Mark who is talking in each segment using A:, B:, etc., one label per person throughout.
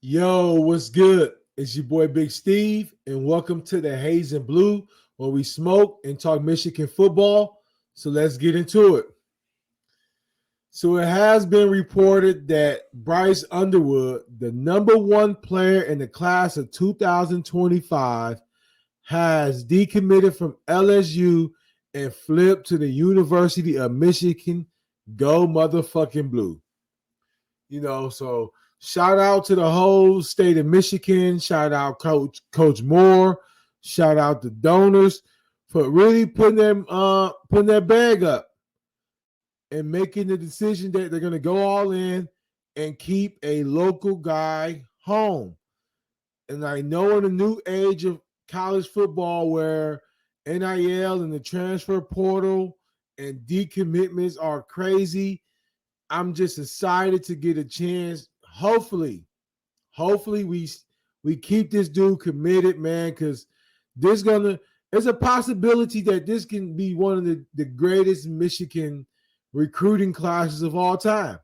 A: Yo, what's good? It's your boy Big Steve, and welcome to the Haze and Blue, where we smoke and talk Michigan football. So let's get into it. So it has been reported that Bryce Underwood, the number one player in the class of 2025, has decommitted from LSU and flipped to the University of Michigan. Go motherfucking blue. So shout out to the whole state of Michigan. Shout out Coach Moore. Shout out the donors for really putting their bag up and making the decision that they're gonna go all in and keep a local guy home. And I know in the new age of college football where NIL and the transfer portal and decommitments are crazy, I'm just excited to get a chance. Hopefully we keep this dude committed, man, because there's a possibility that this can be one of the greatest Michigan recruiting classes of all time.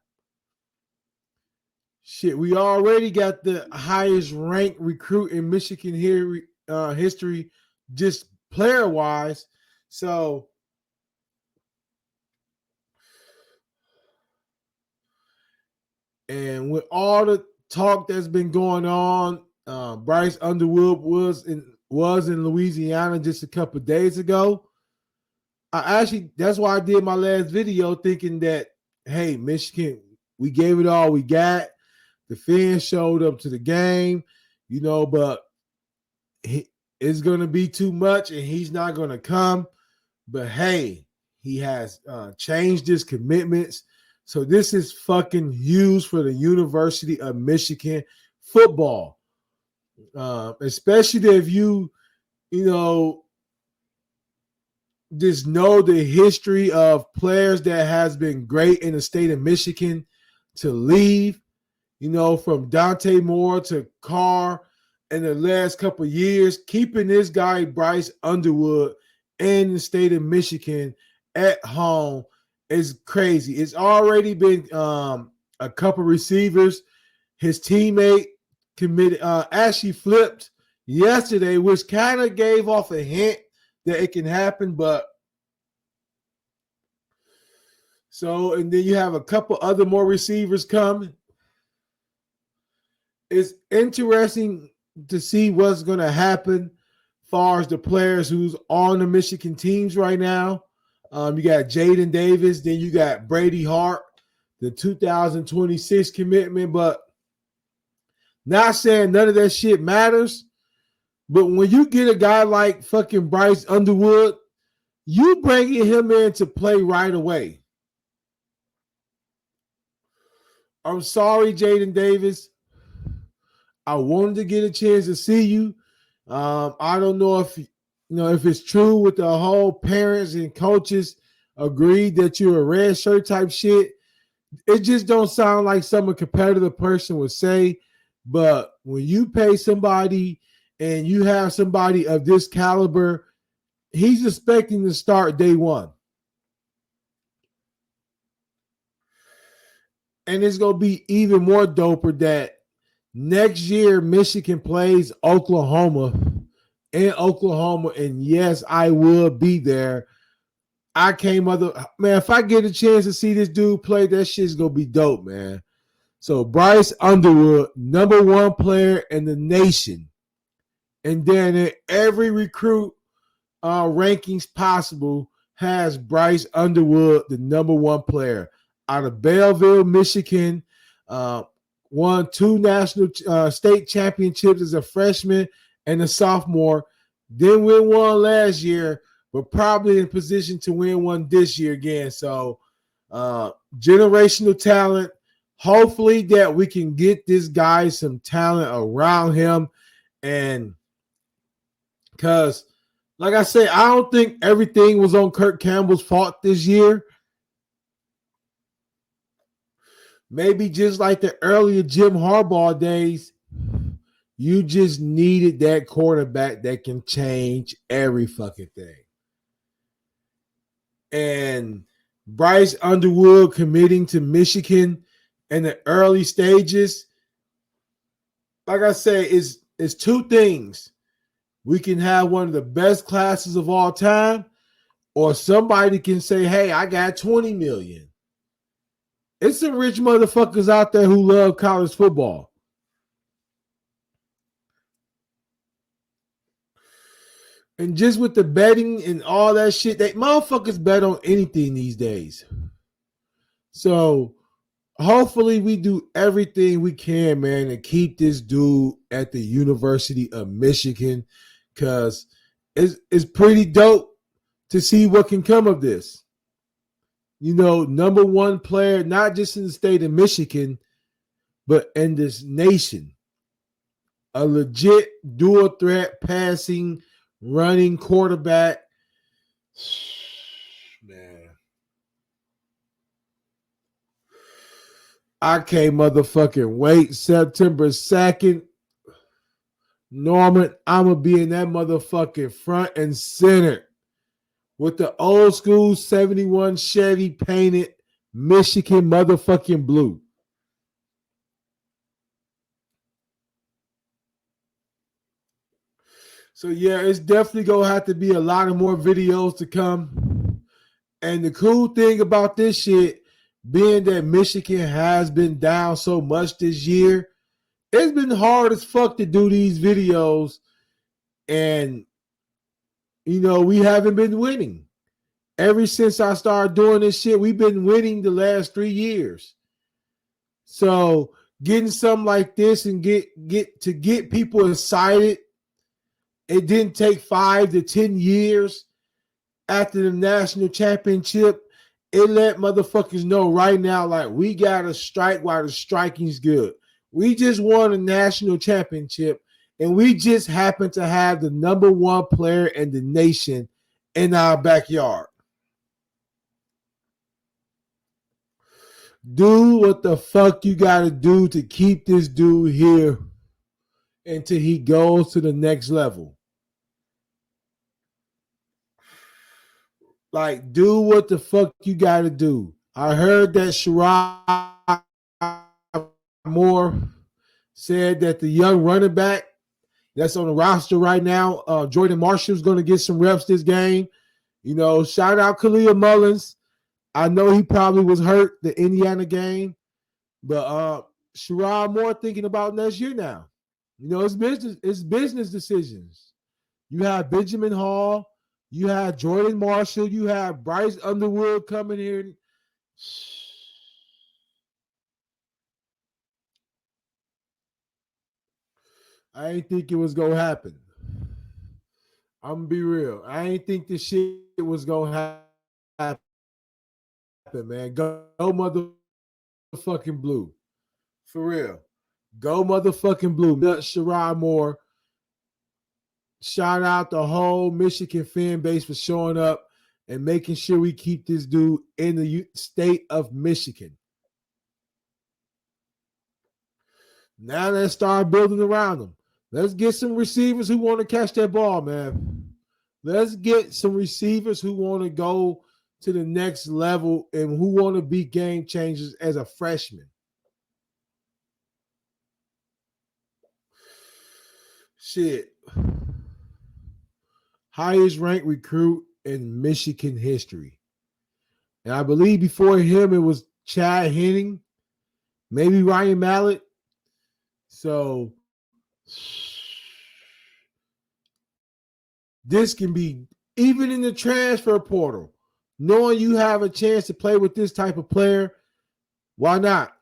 A: Shit, we already got the highest ranked recruit in Michigan history, just player wise. So And with all the talk that's been going on, Bryce Underwood was in Louisiana just a couple of days ago. That's why I did my last video, thinking that, hey, Michigan, we gave it all we got. The fans showed up to the game, but it's going to be too much, and he's not going to come. But hey, he has changed his commitments. So this is fucking huge for the University of Michigan football, especially if you know, just know the history of players that has been great in the state of Michigan to leave. From Dante Moore to Carr in the last couple of years, keeping this guy Bryce Underwood in the state of Michigan at home is crazy. It's already been a couple receivers. His teammate committed actually flipped yesterday, which kind of gave off a hint that it can happen. But and then you have a couple other more receivers coming. It's interesting to see what's going to happen as far as the players who's on the Michigan teams right now. You got Jaden Davis, then you got Brady Hart, the 2026 commitment. But not saying none of that shit matters, but when you get a guy like fucking Bryce Underwood, you bringing him in to play right away. I'm sorry, Jaden Davis. I wanted to get a chance to see you. I don't know if it's true with the whole parents and coaches agreed that you're a red shirt type shit. It just don't sound like some a competitive person would say. But when you pay somebody and you have somebody of this caliber, he's expecting to start day one. And it's going to be even more doper that next year Michigan plays Oklahoma in Oklahoma. And yes, I will be there. Man, if I get a chance to see this dude play, that shit's going to be dope, man. So Bryce Underwood, number one player in the nation. And then in every recruit rankings possible has Bryce Underwood, the number one player out of Belleville, Michigan. Won 2 national state championships as a freshman and a sophomore. Didn't win one last year, but probably in position to win one this year again. So generational talent. Hopefully that we can get this guy some talent around him. And because, like I said, I don't think everything was on Kirk Campbell's fault this year. Maybe just like the earlier Jim Harbaugh days, you just needed that quarterback that can change every fucking thing. And Bryce Underwood committing to Michigan in the early stages, like I say, it's two things. We can have one of the best classes of all time, or somebody can say, hey, I got 20 million. It's some rich motherfuckers out there who love college football. And just with the betting and all that shit, they motherfuckers bet on anything these days. So hopefully we do everything we can, man, and keep this dude at the University of Michigan, because it's pretty dope to see what can come of this. You know, number one player, not just in the state of Michigan, but in this nation. A legit dual threat passing, running quarterback. Man. I can't motherfucking wait. September 2nd. Norman, I'm going to be in that motherfucking front and center with the old school 71 Chevy painted Michigan motherfucking blue. So yeah, it's definitely gonna have to be a lot of more videos to come. And the cool thing about this shit, being that Michigan has been down so much this year, it's been hard as fuck to do these videos. And you know, we haven't been winning. Ever since I started doing this shit, we've been winning the last 3 years. So getting something like this and get people excited. It didn't take 5 to 10 years after the national championship. It let motherfuckers know right now, like, we gotta strike while the striking's good. We just won a national championship, and we just happen to have the number one player in the nation in our backyard. Do what the fuck you gotta do to keep this dude here until he goes to the next level. Like, do what the fuck you gotta do. I heard that Sherrod Moore said that the young running back that's on the roster right now, Jordan Marshall's going to get some reps this game. You know, shout out Khalil Mullins. I know he probably was hurt the Indiana game, but Sherrod Moore thinking about next year now. You know, it's business decisions. You have Benjamin Hall, you have Jordan Marshall, you have Bryce Underwood coming here. I ain't think it was gonna happen. I'm gonna be real. I ain't think this shit was gonna happen, man. Go motherfucking blue. For real. Go motherfucking blue. Nuts Sherrod Moore. Shout out the whole Michigan fan base for showing up and making sure we keep this dude in the state of Michigan. Now let's start building around him. Let's get some receivers who want to catch that ball, man. Let's get some receivers who want to go to the next level and who want to be game changers as a freshman. Shit. Highest ranked recruit in Michigan history. And I believe before him it was Chad Henning, maybe Ryan Mallett. So this can be, even in the transfer portal, knowing you have a chance to play with this type of player, why not?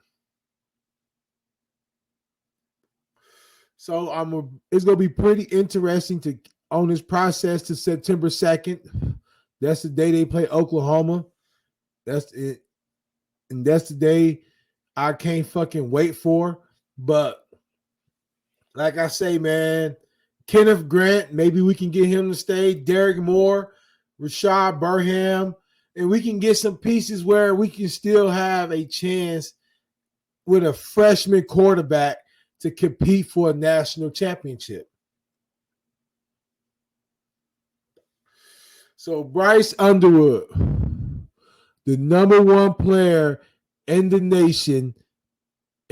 A: So it's gonna be pretty interesting to on this process to September 2nd. That's the day they play Oklahoma. That's it. And that's the day I can't fucking wait for. But like I say, man, Kenneth Grant, maybe we can get him to stay. Derek Moore, Rashad Burham, and we can get some pieces where we can still have a chance with a freshman quarterback to compete for a national championship. So Bryce Underwood, the number one player in the nation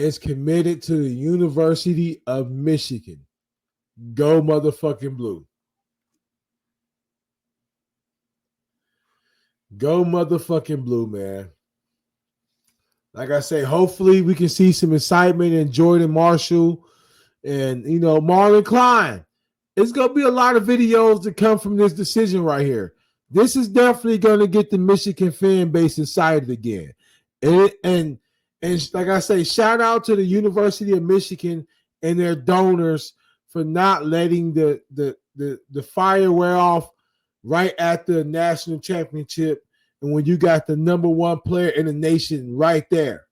A: is committed to the University of Michigan. Go motherfucking blue. Go motherfucking blue, man. Like I say, hopefully we can see some excitement in Jordan Marshall and, Marlon Klein. It's going to be a lot of videos that come from this decision right here. This is definitely going to get the Michigan fan base excited again. And like I say, shout out to the University of Michigan and their donors for not letting the fire wear off right at the national championship, and when you got the number one player in the nation right there.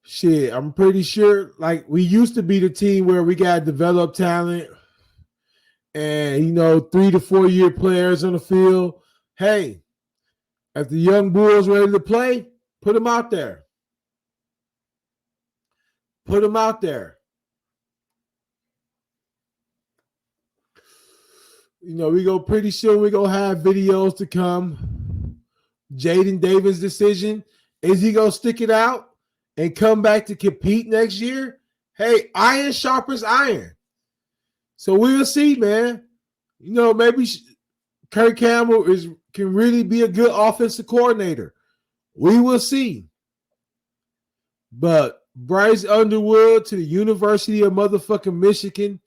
A: Shit, I'm pretty sure, like, we used to be the team where we got developed talent and, 3 to 4 year players on the field. Hey, if the young Bulls ready to play, put them out there. Put them out there. Pretty soon we're going to have videos to come. Jaden Davis' decision. Is he going to stick it out and come back to compete next year? Hey, iron sharpens iron. So we'll see, man. Maybe Kirk Campbell can really be a good offensive coordinator. We will see. But Bryce Underwood to the University of motherfucking Michigan